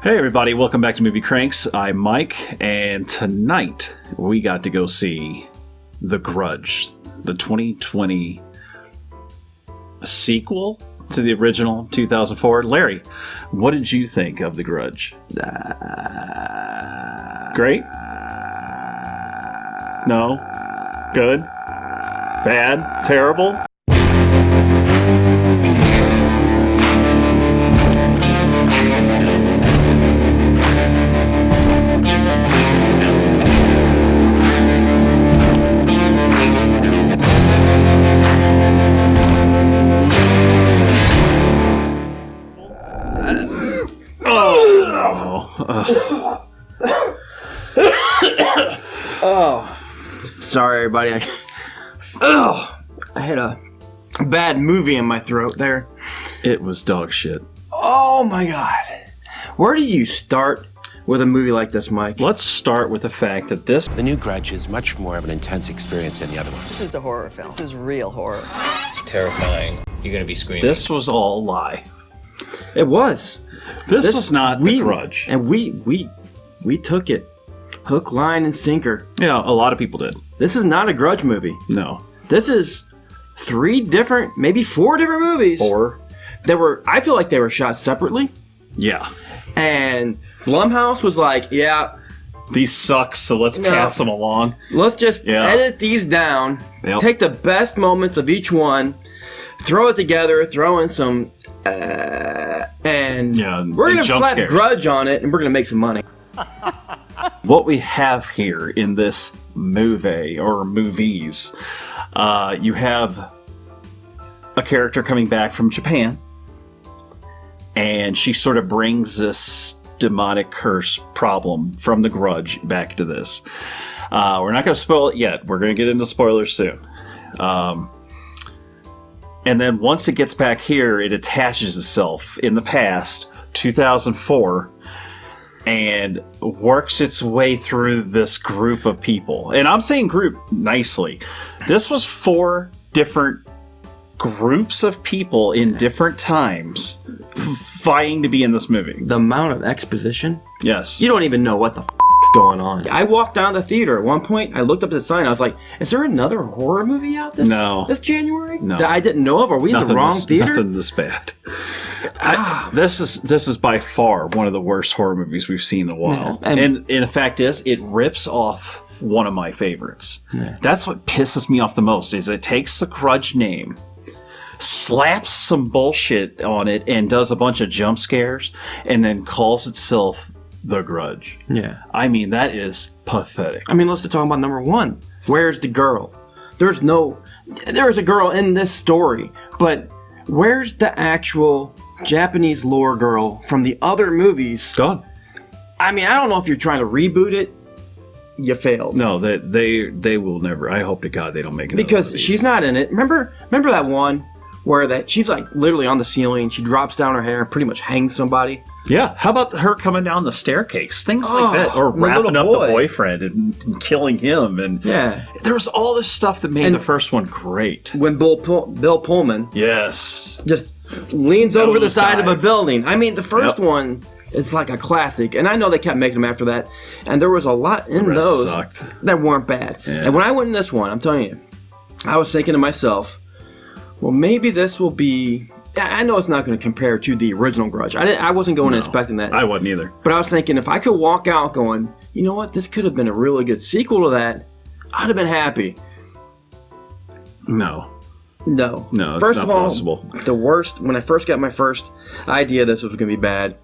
Hey everybody, welcome back to Movie Cranks. I'm Mike, and tonight we got to go see The Grudge, the 2020 sequel to the original 2004. Larry, what did you think of The Grudge? Great? No? Good? Bad? Terrible? Oh, sorry everybody. I had a bad movie in my throat there. It was dog shit. Oh my god. Where do you start with a movie like this, Mike? Let's start with the fact that The new Grudge is much more of an intense experience than the other ones. This is a horror film. This is real horror. It's terrifying. You're gonna be screaming. this was all a lie. It was. This was not The Grudge. And we took it. Hook, line, and sinker. Yeah, a lot of people did. This is not a Grudge movie. No. This is 3 different, maybe 4 different movies. I feel like they were shot separately. Yeah. And Blumhouse was like, yeah, These suck, so let's pass them along. let's just edit these down, take the best moments of each one, throw it together, throw in some, and we're going to slap Grudge on it, and we're going to make some money. What we have here in this movie, or movies, you have a character coming back from Japan, and she sort of brings this demonic curse problem from The Grudge back to this. We're not going to spoil it yet. We're going to get into spoilers soon. And then once it gets back here, it attaches itself in the past, 2004, and works its way through this group of people. And I'm saying group nicely. This was 4 different groups of people in different times vying to be in this movie. The amount of exposition. Yes. You don't even know what the is going on. I walked down the theater. At one point, I looked up at the sign. I was like, is there another horror movie out this January? No. That I didn't know of? Are we in the wrong theater? Nothing this bad. This is by far one of the worst horror movies we've seen in a while. Yeah. And the fact is, it rips off one of my favorites. Yeah. That's what pisses me off the most, is it takes the Grudge name, slaps some bullshit on it, and does a bunch of jump scares, and then calls itself The Grudge. Yeah. I mean, that is pathetic. I mean, let's talk about number 1. Where's the girl? There is a girl in this story, but where's the actual Japanese lore girl from the other movies? Gone. I mean, I don't know if you're trying to reboot it. You failed. No, they will never. I hope to God they don't make it. Because she's not in it. Remember that one where she's like literally on the ceiling, she drops down her hair and pretty much hangs somebody? Yeah. How about her coming down the staircase? Things like that. Or wrapping up the boyfriend and killing him. And there was all this stuff that made the first one great. When Bill Pullman just leans over the side of a building. I mean, the first one is like a classic. And I know they kept making them after that. And there was a lot in those that weren't bad. Yeah. And when I went in this one, I'm telling you, I was thinking to myself, well, maybe this will be... I know it's not going to compare to the original Grudge. I wasn't going expecting that. I wasn't either. But I was thinking, if I could walk out going, you know what, this could have been a really good sequel to that, I'd have been happy. No, it's first not possible. The worst, when I first got my first idea this was going to be bad,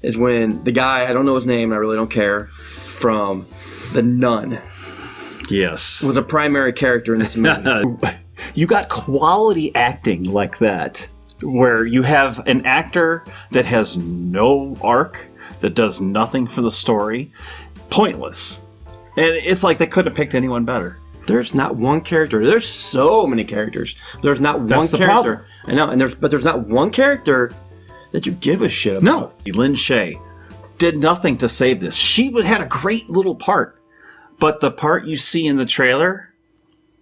is when the guy, I don't know his name, I really don't care, from The Nun. Yes. Was a primary character in this movie. You got quality acting like that, where you have an actor that has no arc, that does nothing for the story, pointless. And it's like they couldn't have picked anyone better. There's not one character. There's so many characers. There's not one character. Problem. I know, but there's not one character that you give a shit about. No. Lin Shaye did nothing to save this. She had a great little part, but the part you see in the trailer,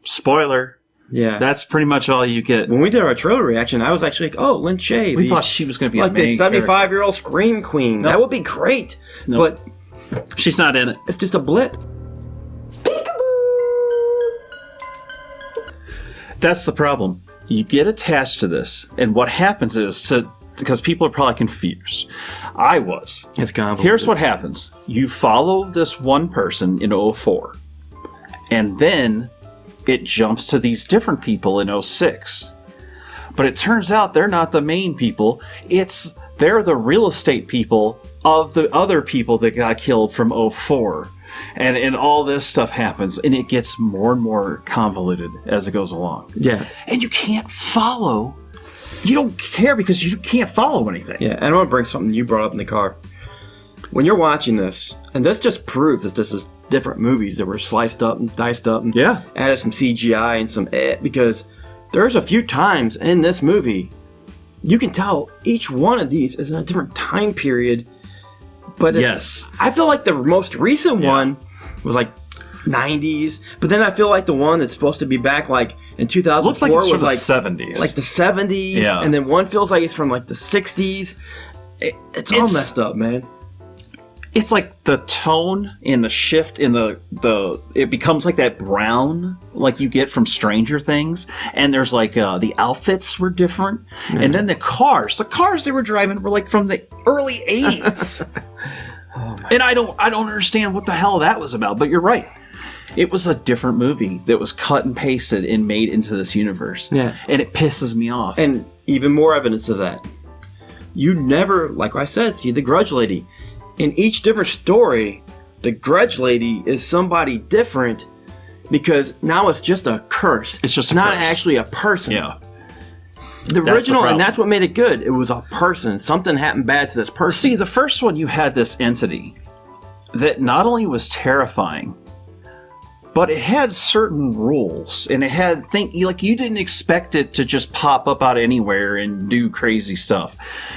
spoiler, Yeah. That's pretty much all you get. When we did our trailer reaction, I was actually like, oh, Lin Shaye. We thought she was going to be like the 75-year-old Scream Queen. Nope. That would be great. Nope. But she's not in it. It's just a blip. That's the problem. You get attached to this, and what happens is, because people are probably confused. I was. It's complicated. Here's what happens. You follow this one person in 04, and then it jumps to these different people in 06. But it turns out they're not the main people. They're the real estate people of the other people that got killed from 04. And all this stuff happens, and it gets more and more convoluted as it goes along. Yeah. And you can't follow. You don't care because you can't follow anything. Yeah, and I want to bring something you brought up in the car. When you're watching this, and this just proves that this is different movies that were sliced up and diced up and added some CGI and some because there's a few times in this movie you can tell each one of these is in a different time period. But yes, I feel like the most recent one was like 90s, but then I feel like the one that's supposed to be back like in 2004 was like 70s. Like the 70s, and then one feels like it's from like the 60s. It's all messed up, man. It's like the tone and the shift in the it becomes like that brown like you get from Stranger Things, and there's like the outfits were different, and then the cars they were driving were like from the early 80s. And I don't understand what the hell that was about, but you're right. It was a different movie that was cut and pasted and made into this universe. Yeah. And it pisses me off. And even more evidence of that. You never, like I said, see the Grudge Lady. In each different story, the Grudge Lady is somebody different because now it's just a curse. It's just not actually a person. Yeah. The original, and that's what made it good. It was a person. Something happened bad to this person. See, the first one, you had this entity that not only was terrifying, but it had certain rules, and it had like you didn't expect it to just pop up out of anywhere and do crazy stuff.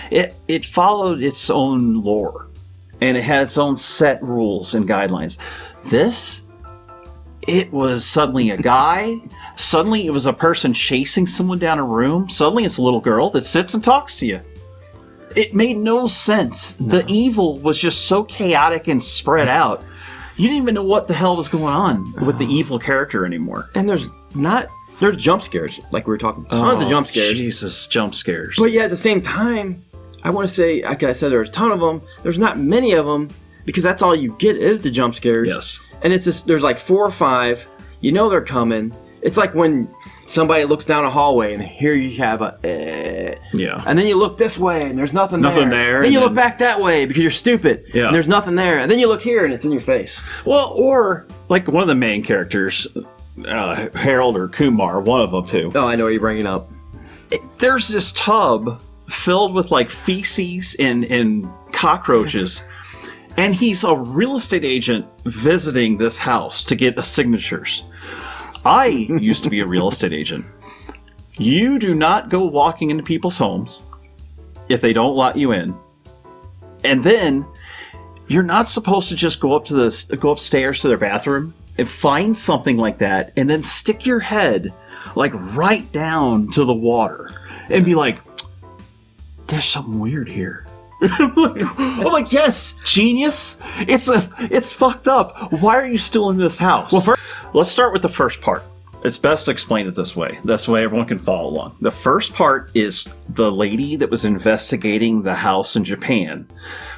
It followed its own lore, and it had its own set rules and guidelines. This, it was suddenly a guy. Suddenly it was a person chasing someone down a room. Suddenly it's a little girl that sits and talks to you. It made no sense. No. The evil was just so chaotic and spread out. You didn't even know what the hell was going on with the evil character anymore. And there's jump scares, like we were talking. Tons of jump scares. Jesus, jump scares. But yeah, at the same time, I want to say, like I said, there's a ton of them. There's not many of them because that's all you get is the jump scares. Yes. And it's just, there's like 4 or 5. You know they're coming. It's like when somebody looks down a hallway and here you have a yeah. And then you look this way and there's nothing there. Then you look back that way because you're stupid. Yeah. And there's nothing there. And then you look here and it's in your face. Well, or like one of the main characters, Harold or Kumar, one of them too. Oh, I know what you're bringing up. There's this tub filled with like feces and cockroaches. And he's a real estate agent visiting this house to get signatures. I used to be a real estate agent. You do not go walking into people's homes if they don't let you in. And then you're not supposed to just go upstairs to their bathroom and find something like that and then stick your head like right down to the water and be like, there's something weird here. I'm like, yes, genius. It's fucked up. Why are you still in this house? Well, first, let's start with the first part. It's best to explain it this way. That's the way everyone can follow along. The first part is the lady that was investigating the house in Japan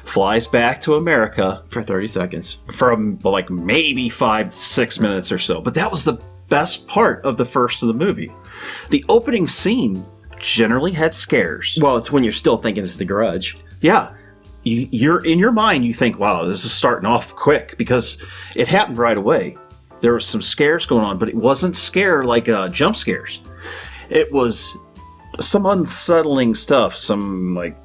flies back to America for 30 seconds. From like maybe 5-6 minutes or so. But that was the best part of the first of the movie. The opening scene generally had scares. Well, it's when you're still thinking it's The Grudge. Yeah. You're in your mind, you think, wow, this is starting off quick because it happened right away. There was some scares going on, but it wasn't scare like jump scares. It was some unsettling stuff. Some like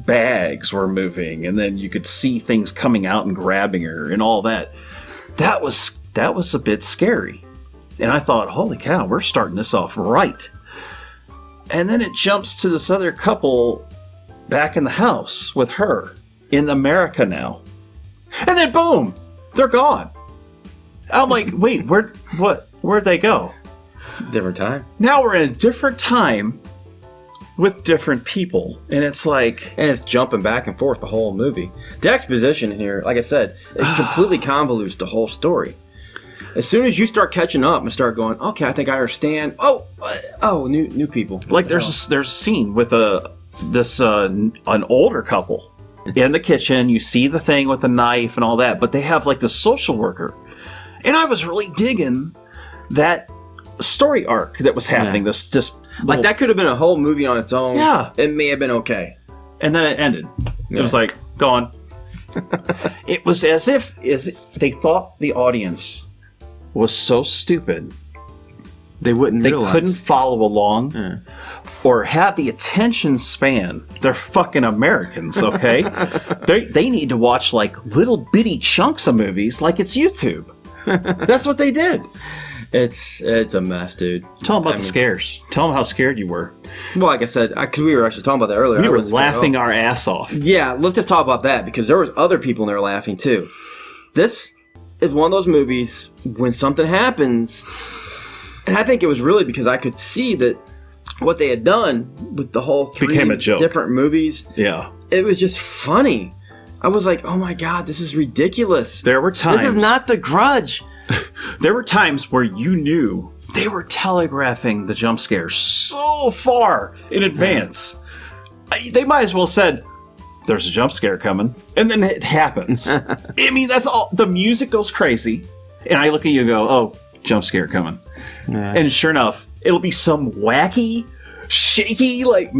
bags were moving, and then you could see things coming out and grabbing her and all that. That was a bit scary. And I thought, holy cow, we're starting this off right. And then it jumps to this other couple back in the house with her in America now. And then boom, they're gone. I'm like, wait, where'd they go? Different time. Now we're in a different time with different people, and it's like... And it's jumping back and forth the whole movie. The exposition here, like I said, it completely convolutes the whole story. As soon as you start catching up and start going, okay, I think I understand. New people. Like there's a scene with an older couple in the kitchen. You see the thing with the knife and all that, but they have like the social worker, and I was really digging that story arc that was happening. Yeah. This like that could have been a whole movie on its own. Yeah, it may have been okay, and then it ended. It was like gone. It was as if they thought the audience was so stupid they couldn't follow along or have the attention span. They're fucking Americans, okay? they need to watch like little bitty chunks of movies like it's YouTube. That's what they did. It's a mess, dude. Tell them about the scares. Tell them how scared you were. Well, like I said, because we were actually talking about that earlier. We were laughing our ass off. Yeah, let's just talk about that because there was other people in there laughing too. This is one of those movies when something happens, and I think it was really because I could see that what they had done with the whole three became a joke. Different movies. Yeah. It was just funny. I was like, oh my God, this is ridiculous. There were times. This is not The Grudge. There were times where you knew they were telegraphing the jump scare so far in advance. They might as well said, there's a jump scare coming, and then it happens. I mean, that's all. The music goes crazy, and I look at you and go, oh, jump scare coming. Yeah. And sure enough, it'll be some wacky, shaky, like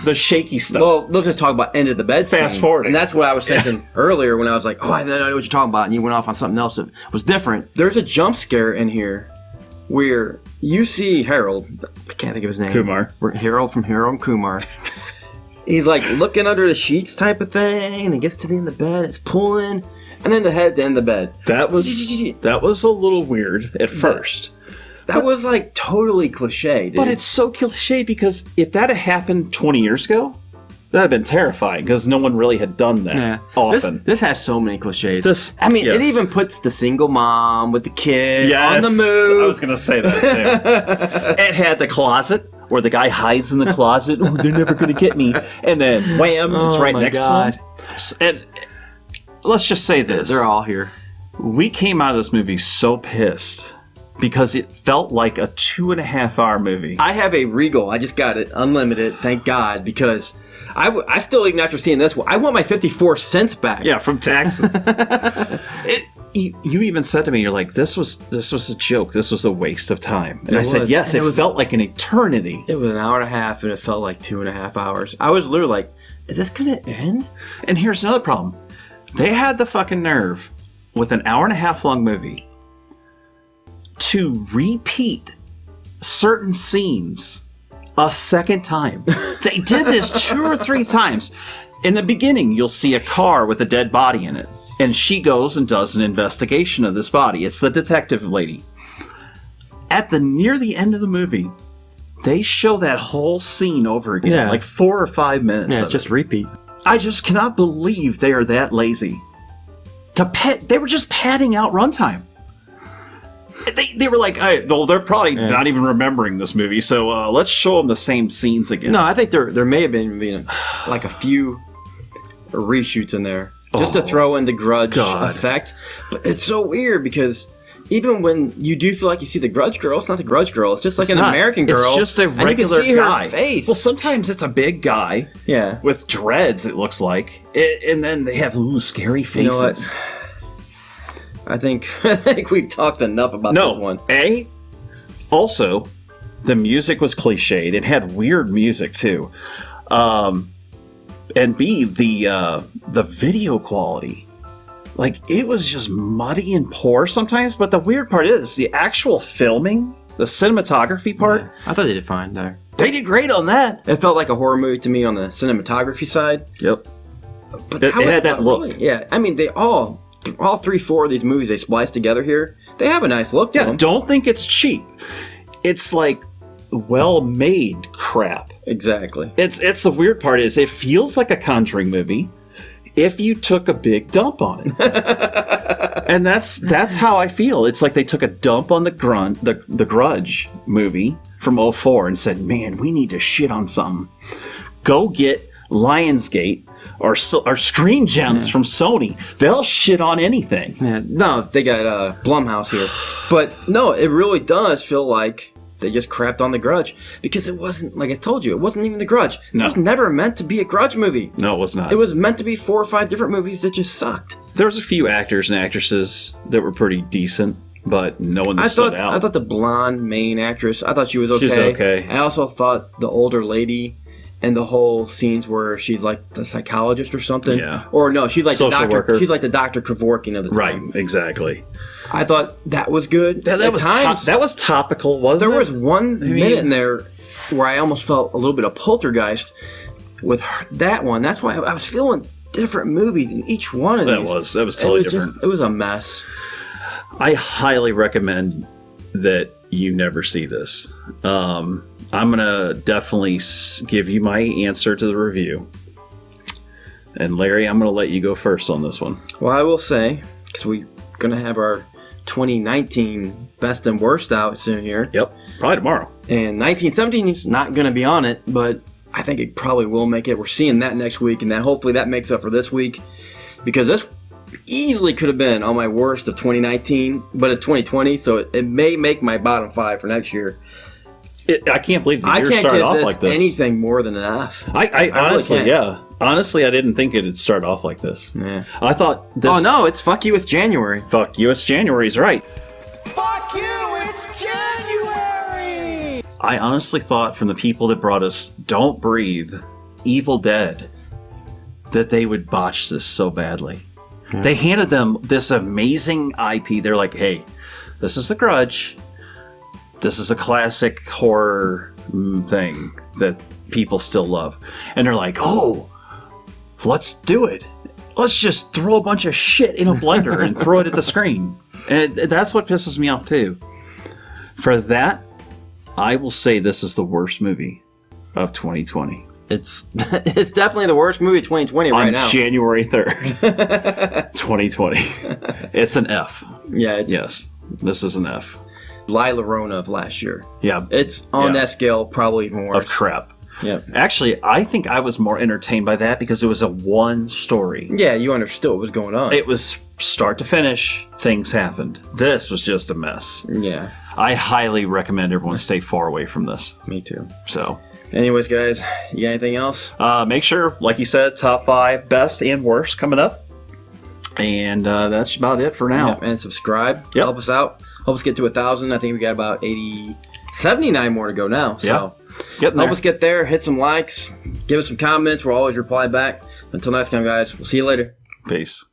the shaky stuff. Well, let's just talk about end of the bed scene. Fast forward. And that's what I was thinking earlier when I was like, oh, I know what you're talking about, and you went off on something else that was different. There's a jump scare in here where you see Harold, I can't think of his name. Kumar. Harold from Harold and Kumar. He's like looking under the sheets type of thing, and he gets to the end of the bed, it's pulling, and then the head to end the bed. That was a little weird at first. That was like totally cliche, dude. But it's so cliche because if that had happened 20 years ago, that would have been terrifying because no one really had done that often. This has so many cliches. It even puts the single mom with the kid on the move. I was going to say that too. It had the closet where the guy hides in the closet. Oh, they're never going to get me. And then wham, it's right next to him. And let's just say this. They're all here. We came out of this movie so pissed because it felt like a 2.5-hour movie. I have a Regal. I just got it. Unlimited. Thank God. Because I still, even after seeing this one, I want my 54 cents back. Yeah, from taxes. You even said to me, you're like, this was a joke. This was a waste of time. And I said, yes, it felt like an eternity. It was an hour and a half, and it felt like 2.5 hours. I was literally like, is this going to end? And here's another problem. They had the fucking nerve with an hour and a half long movie to repeat certain scenes a second time. They did this 2 or 3 times. In the beginning, you'll see a car with a dead body in it. And she goes and does an investigation of this body. It's the detective lady. Near the end of the movie, they show that whole scene over again, like 4 or 5 minutes. Yeah, it's just repeat. I just cannot believe they are that lazy. They were just padding out runtime. They were like, well, they're probably not even remembering this movie, so let's show them the same scenes again. No, I think there may have been like a few reshoots in there. Just to throw in the Grudge effect. But it's so weird because even when you do feel like you see the Grudge girl, it's not the Grudge girl. It's just like American girl. It's just a regular and you can see guy. Her face. Well, sometimes it's a big guy. Yeah. With dreads, it looks like. And then they have scary faces. You know what? I think we've talked enough about this one. Also, the music was cliched. It had weird music too. And B, the video quality. Like, it was just muddy and poor sometimes, but the weird part is the actual filming, the cinematography part. I thought they did fine there. They did great on that. It felt like a horror movie to me on the cinematography side. Yep. But it had that look. Really? Yeah, I mean, they all 3, 4 of these movies they spliced together here, they have a nice look to them. Don't think it's cheap. It's like well-made crap. Exactly. It's the weird part is it feels like a Conjuring movie. if you took a big dump on it. And that's how I feel. It's like they took a dump on the Grudge movie from 2004 and said, man, we need to shit on something. Go get Lionsgate or Screen Gems from Sony. They'll shit on anything. Yeah, no, they got Blumhouse here. But no, it really does feel like they just crapped on the Grudge. Because it wasn't, like I told you, it wasn't even the Grudge. No. It was never meant to be a Grudge movie. No, it was not. It was meant to be 4 or 5 different movies that just sucked. There was a few actors and actresses that were pretty decent, but no one stood out. I thought the blonde main actress, I thought she was okay. She's okay. I also thought the older lady and the whole scenes where she's like the psychologist or something. Yeah. Or no, she's like Social the doctor. worker. She's like the Dr. Kevorkian of the time. Right, exactly. I thought that was good. That was topical, wasn't it? There was one minute in there where I almost felt a little bit of poltergeist with that one. That's why I was feeling different movies in each one of these. That was totally different. It was a mess. I highly recommend that you never see this. I'm going to definitely give you my answer to the review. And Larry, I'm going to let you go first on this one. Well, I will say, because we're going to have our 2019 best and worst out soon here. Yep, probably tomorrow. And 1917 is not going to be on it, but I think it probably will make it. We're seeing that next week, and then hopefully that makes up for this week. Because this easily could have been on my worst of 2019, but it's 2020, so it may make my bottom 5 for next year. I can't believe the year started off like this. Anything more than an F. I honestly, really yeah. Honestly, I didn't think it'd start off like this. Yeah. I thought this... Oh, no, it's fuck you, it's January. Fuck you, it's January's right. Fuck you, it's January! I honestly thought from the people that brought us Don't Breathe, Evil Dead, that they would botch this so badly. Hmm. They handed them this amazing IP. They're like, hey, this is The Grudge. This is a classic horror thing that people still love. And they're like, oh, let's do it. Let's just throw a bunch of shit in a blender and throw it at the screen. And that's what pisses me off too. For that, I will say this is the worst movie of 2020. It's definitely the worst movie of 2020 right now. On January 3rd, 2020. It's an F. Yeah. Yes, this is an F. La Llorona of last year. Yeah. It's on that scale, probably even worse. Of crap. Yeah. Actually, I think I was more entertained by that because it was a one story. Yeah, you understood what was going on. It was start to finish, things happened. This was just a mess. Yeah. I highly recommend everyone stay far away from this. Me too. So. Anyways, guys, you got anything else? Make sure, like you said, top 5 best and worst coming up. And that's about it for now. Yep, and subscribe. Yep. Help us out. Help us get to 1,000. I think we got about 79 more to go now. So help us get there. Hit some likes. Give us some comments. We'll always reply back. Until next time, guys. We'll see you later. Peace.